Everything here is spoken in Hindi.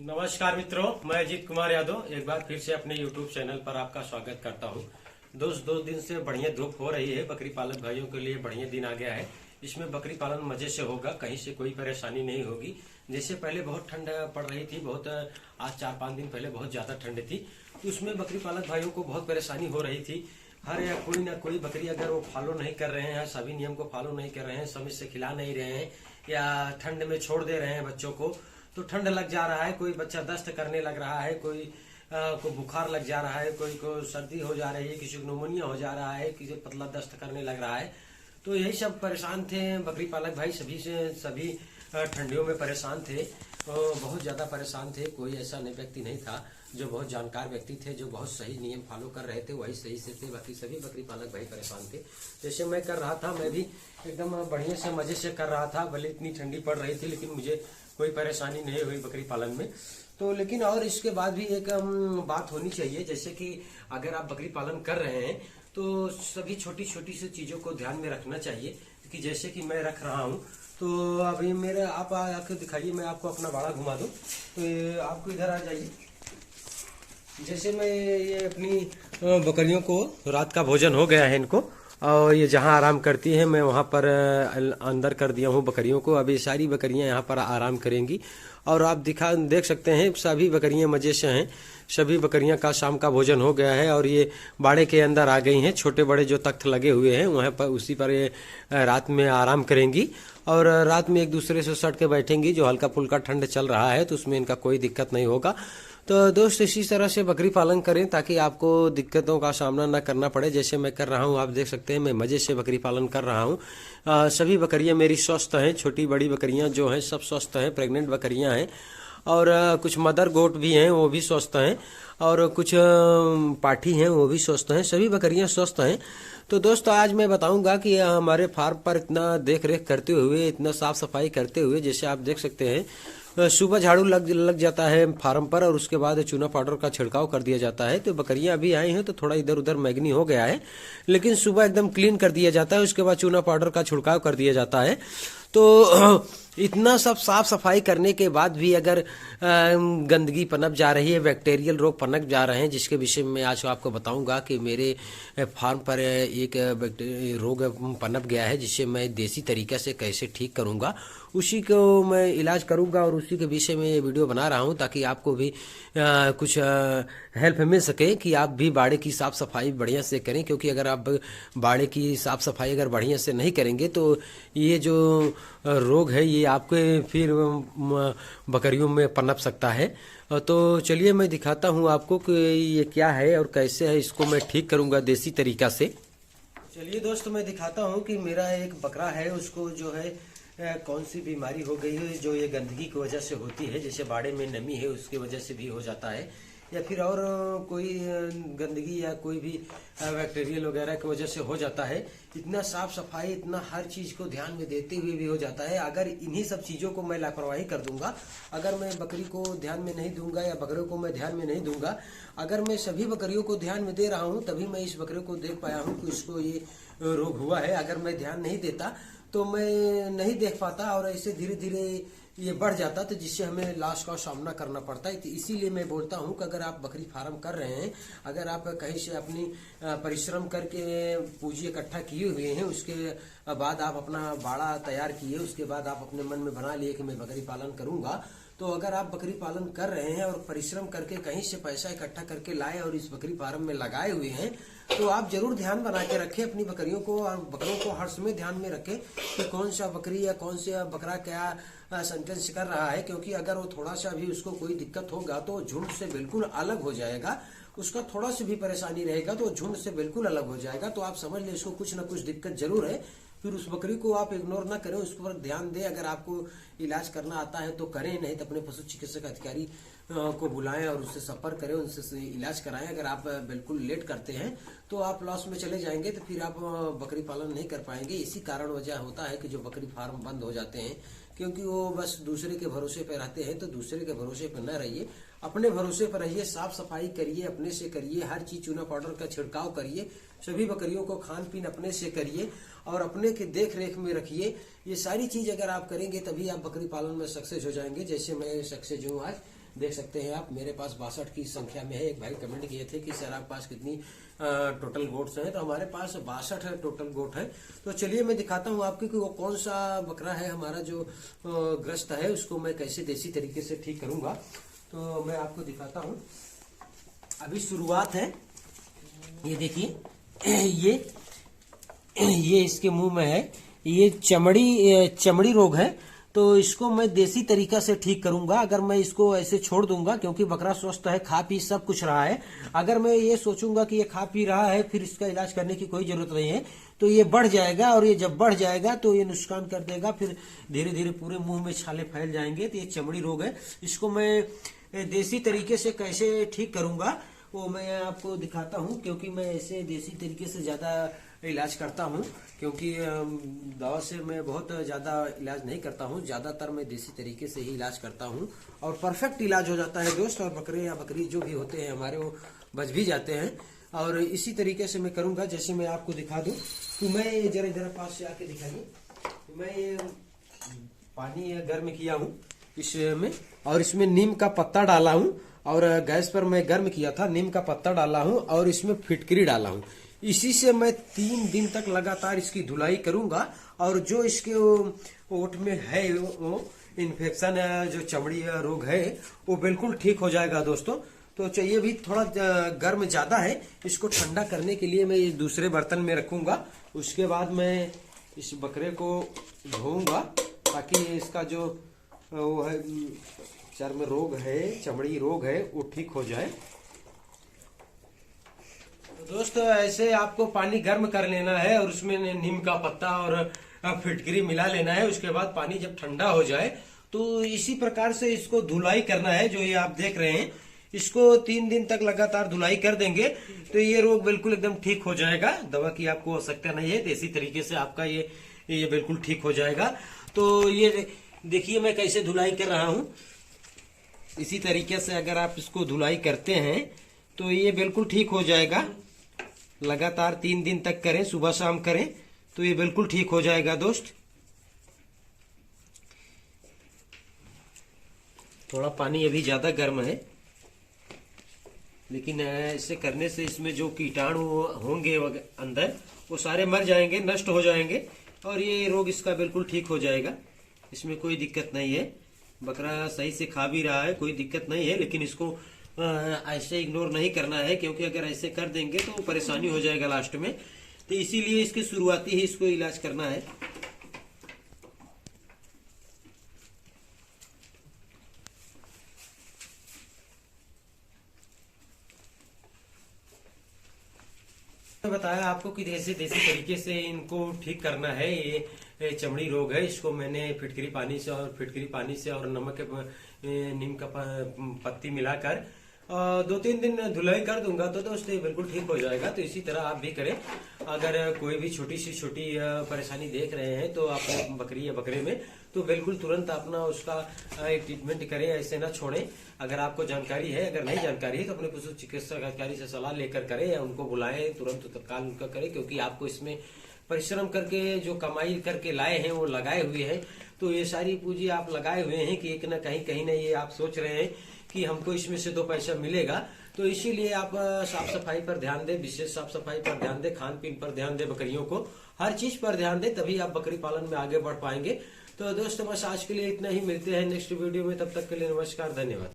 नमस्कार मित्रों, मैं अजीत कुमार यादव एक बार फिर से अपने YouTube चैनल पर आपका स्वागत करता हूं। दोस्त 2 दिन से बढ़िया धूप हो रही है। बकरी पालक भाइयों के लिए बढ़िया दिन आ गया है। इसमें बकरी पालन मजे से होगा, कहीं से कोई परेशानी नहीं होगी। जैसे पहले बहुत ठंड पड़ रही थी, बहुत आज 4-5 दिन पहले बहुत ज्यादा ठंड थी, तो उसमें बकरी पालक भाइयों को बहुत परेशानी हो रही थी। हर या कोई ना कोई बकरी अगर वो फॉलो नहीं कर रहे हैं, सभी नियम को फॉलो नहीं कर रहे हैं, समय से खिला नहीं रहे हैं या ठंड में छोड़ दे रहे हैं बच्चों को, तो ठंड लग जा रहा है। कोई बच्चा दस्त करने लग रहा है, कोई को बुखार लग जा रहा है, कोई को सर्दी हो जा रही है, किसी को निमोनिया हो जा रहा है, किसी पतला दस्त करने लग रहा है। तो यही सब परेशान थे बकरी पालक भाई, सभी ठंडियों में परेशान थे, बहुत ज्यादा परेशान थे। कोई ऐसा व्यक्ति नहीं था जो बहुत जानकार व्यक्ति थे, जो बहुत सही नियम फॉलो कर रहे थे, वही सही से थे। बाकी सभी बकरी पालक भाई परेशान थे। जैसे मैं कर रहा था, मैं भी एकदम बढ़िया से मजे से कर रहा था। भले इतनी ठंडी पड़ रही थी, लेकिन मुझे कोई परेशानी नहीं हुई बकरी पालन में। तो लेकिन और इसके बाद भी एक बात होनी चाहिए, जैसे कि अगर आप बकरी पालन कर रहे हैं तो सभी छोटी छोटी सी चीजों को ध्यान में रखना चाहिए। कि जैसे कि मैं रख रहा हूँ, तो अभी मेरे आप आके दिखाइए, मैं आपको अपना बाड़ा घुमा दूं। तो आपको इधर आ जाइए। जैसे मैं ये अपनी बकरियों को रात का भोजन हो गया है इनको, और ये जहाँ आराम करती है मैं वहाँ पर अंदर कर दिया हूँ बकरियों को। अभी सारी बकरियाँ यहाँ पर आराम करेंगी और आप देख सकते हैं सभी बकरियाँ मजे से हैं। सभी बकरियाँ का शाम का भोजन हो गया है और ये बाड़े के अंदर आ गई हैं। छोटे बड़े जो तख्त लगे हुए हैं वहाँ पर, उसी पर ये रात में आराम करेंगी और रात में एक दूसरे से सट के बैठेंगी। जो हल्का फुल्का ठंड चल रहा है तो उसमें इनका कोई दिक्कत नहीं होगा। तो दोस्त इसी तरह से बकरी पालन करें ताकि आपको दिक्कतों का सामना न करना पड़े। जैसे मैं कर रहा हूँ, आप देख सकते हैं मैं मजे से बकरी पालन कर रहा हूँ। सभी बकरियां मेरी स्वस्थ हैं, छोटी बड़ी बकरियां जो हैं सब स्वस्थ हैं, प्रेग्नेंट बकरियां हैं और कुछ मदर गोट भी हैं, वो भी स्वस्थ हैं और कुछ पाठी हैं, वो भी स्वस्थ हैं। सभी बकरियां स्वस्थ हैं। तो दोस्तों आज मैं बताऊंगा कि हमारे फार्म पर इतना देख रेख करते हुए, इतना साफ सफाई करते हुए, जैसे आप देख सकते हैं सुबह झाड़ू लग जाता है फार्म पर और उसके बाद चूना पाउडर का छिड़काव कर दिया जाता है। तो बकरियां अभी आई हैं तो थोड़ा इधर उधर मैगनी हो गया है, लेकिन सुबह एकदम क्लीन कर दिया जाता है, उसके बाद चूना पाउडर का छिड़काव कर दिया जाता है। तो इतना सब साफ सफाई करने के बाद भी अगर गंदगी पनप जा रही है, बैक्टीरियल रोग पनप जा रहे हैं, जिसके विषय में आज आपको बताऊंगा कि मेरे फार्म पर एक रोग पनप गया है, जिससे मैं देसी तरीके से कैसे ठीक करूंगा, उसी को मैं इलाज करूंगा और उसी के विषय में ये वीडियो बना रहा हूं ताकि आपको भी कुछ हेल्प मिल सके कि आप भी बाड़े की साफ सफाई बढ़िया से करें। क्योंकि अगर आप बाड़े की साफ सफाई अगर बढ़िया से नहीं करेंगे तो ये जो रोग है ये आपके फिर बकरियों में पनप सकता है। तो चलिए मैं दिखाता हूँ आपको कि ये क्या है और कैसे है, इसको मैं ठीक करूँगा देसी तरीका से। चलिए दोस्तों मैं दिखाता हूँ कि मेरा एक बकरा है, उसको जो है कौन सी बीमारी हो गई है जो ये गंदगी की वजह से होती है। जैसे बाड़े में नमी है उसकी वजह से भी हो जाता है, या फिर और कोई गंदगी या कोई भी बैक्टीरियल वगैरह की वजह से हो जाता है। इतना साफ सफाई, इतना हर चीज को ध्यान में देते हुए भी हो जाता है। अगर इन्हीं सब चीजों को मैं लापरवाही कर दूंगा, अगर मैं बकरी को ध्यान में नहीं दूंगा या बकरियों को मैं ध्यान में नहीं दूंगा, अगर मैं सभी बकरियों को ध्यान में दे रहा हूँ तभी मैं इस बकरे को देख पाया हूँ कि इसको ये रोग हुआ है। अगर मैं ध्यान नहीं देता तो मैं नहीं देख पाता और ऐसे धीरे धीरे ये बढ़ जाता, तो जिससे हमें लॉस का सामना करना पड़ता है। तो इसीलिए मैं बोलता हूं कि अगर आप बकरी फार्म कर रहे हैं, अगर आप कहीं से अपनी परिश्रम करके पूंजी इकट्ठा किए हुए हैं, उसके बाद आप अपना बाड़ा तैयार किए, उसके बाद आप अपने मन में बना लिए कि मैं बकरी पालन करूंगा, तो अगर आप बकरी पालन कर रहे हैं और परिश्रम करके कहीं से पैसा इकट्ठा करके लाए और इस बकरी फार्म में लगाए हुए हैं, तो आप जरूर ध्यान बना के रखें अपनी बकरियों को और बकरों को हर समय ध्यान में रखें कि कौन सा बकरी या कौन सा बकरा क्या सेंटेंस कर रहा है। क्योंकि अगर वो थोड़ा सा भी उसको कोई दिक्कत होगा तो झुंड से बिल्कुल अलग हो जाएगा। उसका थोड़ा सा भी परेशानी रहेगा तो झुंड से बिल्कुल अलग हो जाएगा। तो आप समझ ले इसको कुछ ना कुछ दिक्कत जरूर है। फिर उस बकरी को आप इग्नोर ना करें, उस पर ध्यान दें। अगर आपको इलाज करना आता है तो करें, नहीं तो अपने पशु चिकित्सक अधिकारी को बुलाएं और उससे संपर्क करें, उनसे इलाज कराएं। अगर आप बिल्कुल लेट करते हैं तो आप लॉस में चले जाएंगे, तो फिर आप बकरी पालन नहीं कर पाएंगे। इसी कारण वजह होता है कि जो बकरी फार्म बंद हो जाते हैं, क्योंकि वो बस दूसरे के भरोसे पे रहते हैं। तो दूसरे के भरोसे पे न रहिए, अपने भरोसे पर रहिए, साफ सफाई करिए, अपने से करिए, हर चीज चूना पाउडर का छिड़काव करिए, सभी बकरियों को खान पीन अपने से करिए और अपने के देख रेख में रखिए। ये सारी चीज अगर आप करेंगे तभी आप बकरी पालन में सक्सेस हो जाएंगे, जैसे मैं सक्सेस हूँ आज। देख सकते हैं आप, मेरे पास 62 की संख्या में है। एक भाई कमेंट किए थे कि सर आपके पास कितनी टोटल गोट्स हैं, तो हमारे पास 62 टोटल गोट है। तो चलिए मैं दिखाता हूँ आपको कि वो कौन सा बकरा है हमारा जो ग्रस्त है, उसको मैं कैसे देसी तरीके से ठीक करूंगा। तो मैं आपको दिखाता हूँ। अभी शुरुआत है, ये देखिए, ये इसके मुंह में है, ये चमड़ी रोग है। तो इसको मैं देसी तरीका से ठीक करूंगा। अगर मैं इसको ऐसे छोड़ दूंगा, क्योंकि बकरा स्वस्थ है, खा पी सब कुछ रहा है, अगर मैं ये सोचूंगा कि ये खा पी रहा है फिर इसका इलाज करने की कोई जरूरत नहीं है, तो ये बढ़ जाएगा। और ये जब बढ़ जाएगा तो ये नुकसान कर देगा, फिर धीरे धीरे पूरे मुंह में छाले फैल जाएंगे। तो ये चमड़ी रोग है। इसको मैं देसी तरीके से कैसे ठीक करूंगा वो मैं आपको दिखाता हूँ, क्योंकि मैं ऐसे देसी तरीके से ज्यादा इलाज करता हूँ, क्योंकि दवा से मैं बहुत ज्यादा इलाज नहीं करता हूँ। ज्यादातर मैं देसी तरीके से ही इलाज करता हूँ और परफेक्ट इलाज हो जाता है दोस्त। और बकरे या बकरी जो भी होते हैं हमारे, वो बच भी जाते हैं। और इसी तरीके से मैं करूंगा, जैसे मैं आपको दिखा दूं। तो मैं जरा इधर पास से आके दिखाइए। मैं ये पानी गर्म किया हूँ इसमें, और इसमें नीम का पत्ता डाला हूँ, और गैस पर मैं गर्म किया था, नीम का पत्ता डाला हूँ, और इसमें फिटकरी डाला हूँ। इसी से मैं 3 दिन तक लगातार इसकी धुलाई करूंगा। और जो इसके ओठ में है वो इन्फेक्शन, जो चमड़ी रोग है, वो बिल्कुल ठीक हो जाएगा दोस्तों। तो चाहिए भी थोड़ा गर्म ज्यादा है, इसको ठंडा करने के लिए मैं ये दूसरे बर्तन में रखूंगा। उसके बाद मैं इस बकरे को धोऊंगा, ताकि इसका जो वो है चर्म रोग है, चमड़ी रोग है, वो ठीक हो जाए। दोस्तों ऐसे आपको पानी गर्म कर लेना है, और उसमें नीम का पत्ता और फिटकरी मिला लेना है। उसके बाद पानी जब ठंडा हो जाए तो इसी प्रकार से इसको धुलाई करना है। जो ये आप देख रहे हैं, इसको 3 दिन तक लगातार धुलाई कर देंगे तो ये रोग बिल्कुल एकदम ठीक हो जाएगा। दवा की आपको आवश्यकता नहीं है, देसी तरीके से आपका ये बिल्कुल ठीक हो जाएगा। तो ये देखिए मैं कैसे धुलाई कर रहा हूँ। इसी तरीके से अगर आप इसको धुलाई करते हैं तो ये बिल्कुल ठीक हो जाएगा। लगातार 3 दिन तक करें, सुबह शाम करें, तो ये बिल्कुल ठीक हो जाएगा दोस्त। थोड़ा पानी अभी ज्यादा गर्म है, लेकिन ऐसे करने से इसमें जो कीटाणु होंगे अंदर, वो सारे मर जाएंगे, नष्ट हो जाएंगे, और ये रोग इसका बिल्कुल ठीक हो जाएगा। इसमें कोई दिक्कत नहीं है। बकरा सही से खा भी रहा है, कोई दिक्कत नहीं है। लेकिन इसको ऐसे इग्नोर नहीं करना है, क्योंकि अगर ऐसे कर देंगे तो परेशानी हो जाएगा लास्ट में। तो इसीलिए इसके शुरुआती ही इसको इलाज करना है। बताया आपको कि देसी तरीके से इनको ठीक करना है। ये चमड़ी रोग है, इसको मैंने फिटकरी पानी से और नमक के नीम का पत्ती मिलाकर 2-3 दिन धुलाई कर दूंगा तो दोस्त ये बिल्कुल ठीक हो जाएगा। तो इसी तरह आप भी करें। अगर कोई भी छोटी परेशानी देख रहे हैं तो आप बकरी या बकरे में, तो बिल्कुल तुरंत अपना उसका एक ट्रीटमेंट करें, ऐसे ना छोड़ें। अगर आपको जानकारी है, अगर नहीं जानकारी है तो अपने पशु चिकित्सक अधिकारी से सलाह लेकर करें, या उनको बुलाएं, तुरंत तत्काल उनका करें। क्योंकि आपको इसमें परिश्रम करके जो कमाई करके लाए हैं वो लगाए हुए हैं। तो ये सारी पूंजी आप लगाए हुए हैं कि एक न कहीं न ये आप सोच रहे हैं कि हमको इसमें से 2 पैसा मिलेगा। तो इसीलिए आप साफ सफाई पर ध्यान दें, विशेष साफ सफाई पर ध्यान दें, खान पीन पर ध्यान दें, बकरियों को हर चीज पर ध्यान दें, तभी आप बकरी पालन में आगे बढ़ पाएंगे। तो दोस्तों बस आज के लिए इतना ही। मिलते हैं नेक्स्ट वीडियो में, तब तक के लिए नमस्कार, धन्यवाद।